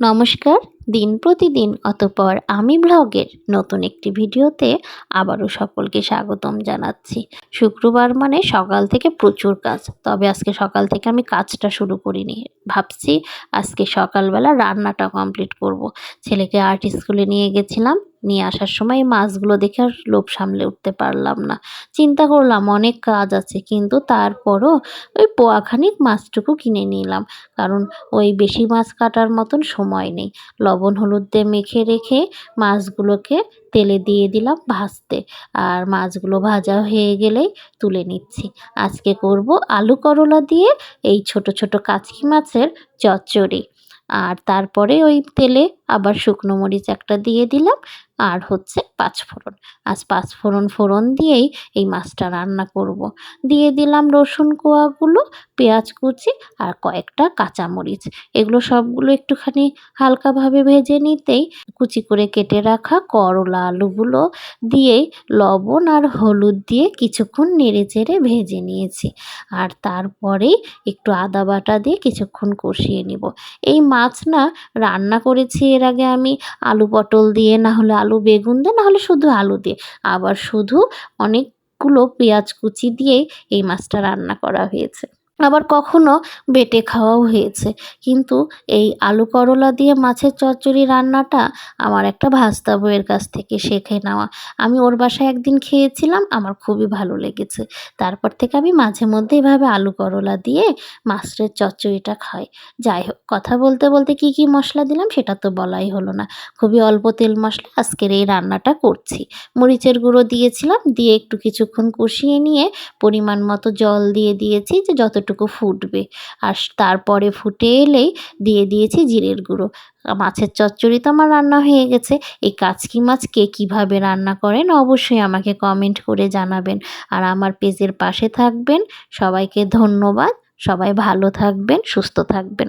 নমস্কার। দিন প্রতিদিন অতঃপর আমি ব্লগের নতুন একটি ভিডিওতে আবারও সকলকে স্বাগতম জানাচ্ছি। শুক্রবার মানে সকাল থেকে প্রচুর কাজ, তবে আজকে সকাল থেকে আমি কাজটা শুরু করিনি। ভাবছি আজকে সকালবেলা রান্নাটা কমপ্লিট করব। ছেলেকে আর্ট স্কুলে নিয়ে গেছিলাম, নিয়ে আসার সময় এই মাছগুলো দেখে আর লোভ সামলে উঠতে পারলাম না। চিন্তা করলাম অনেক কাজ আছে, কিন্তু তারপরও ওই পোয়াখানিক মাছটুকু কিনে নিলাম, কারণ ওই বেশি মাছ কাটার মতন সময় নেই। লবণ হলুদ দিয়ে মেখে রেখে মাছগুলোকে তেলে দিয়ে দিলাম ভাজতে, আর মাছগুলো ভাজা হয়ে গেলেই তুলে নিচ্ছি। আজকে করব আলু করলা দিয়ে এই ছোট ছোট কাচকি মাছের চচ্চড়ি। আর তারপরে ওই তেলে আবার শুকনো মরিচ একটা দিয়ে দিলাম, আর হচ্ছে পাঁচফোড়ন। আজ পাঁচফোড়ন দিয়েই এই মাছটা রান্না করব। দিয়ে দিলাম রসুন কোয়াগুলো, পেঁয়াজ কুচি আর কয়েকটা কাঁচামরিচ। এগুলো সবগুলো একটুখানি হালকাভাবে ভেজে নিতেই কুচি করে কেটে রাখা করলা আলুগুলো দিয়ে লবণ আর হলুদ দিয়ে কিছুক্ষণ নেড়েচেড়ে ভেজে নিয়েছি। আর তারপরেই একটু আদা বাটা দিয়ে কিছুক্ষণ কষিয়ে নিব। এই মাছ না রান্না করেছি এর আগে আমি আলু পটল দিয়ে, না হলে আলু বেগুন দিয়ে, না হলে শুধু আলু দিয়ে, আবার শুধু অনেকগুলো পেঁয়াজ কুচি দিয়েই এই মাছটা রান্না করা হয়েছে। আবার কখনো বেটে খাওয়াও হয়েছে। কিন্তু এই আলু করলা দিয়ে মাছের চচ্চড়ি রান্নাটা আমার একটা ভাস্তা বউয়ের কাছ থেকে শেখে নেওয়া। আমি ওর বাসায় একদিন খেয়েছিলাম, আমার খুবই ভালো লেগেছে। তারপর থেকে আমি মাঝে মধ্যে এভাবে আলু করলা দিয়ে মাছের চচ্চড়িটা খাই। যাই হোক, কথা বলতে বলতে কী কী মশলা দিলাম সেটা তো বলাই হলো না। খুবই অল্প তেল মশলা আজকের এই রান্নাটা করছি। মরিচের গুঁড়ো দিয়েছিলাম, দিয়ে একটু কিছুক্ষণ কষিয়ে নিয়ে পরিমাণ মতো জল দিয়ে দিয়েছি যে যতটুকু ফুটবে। আর তারপরে ফুটে এলেই দিয়ে দিয়েছি জিরের গুঁড়ো। মাছের চচ্চড়ি তো আমার রান্না হয়ে গেছে। এই কাচকি মাছ কে কীভাবে রান্না করেন অবশ্যই আমাকে কমেন্ট করে জানাবেন। আর আমার পেজের পাশে থাকবেন। সবাইকে ধন্যবাদ। সবাই ভালো থাকবেন, সুস্থ থাকবেন।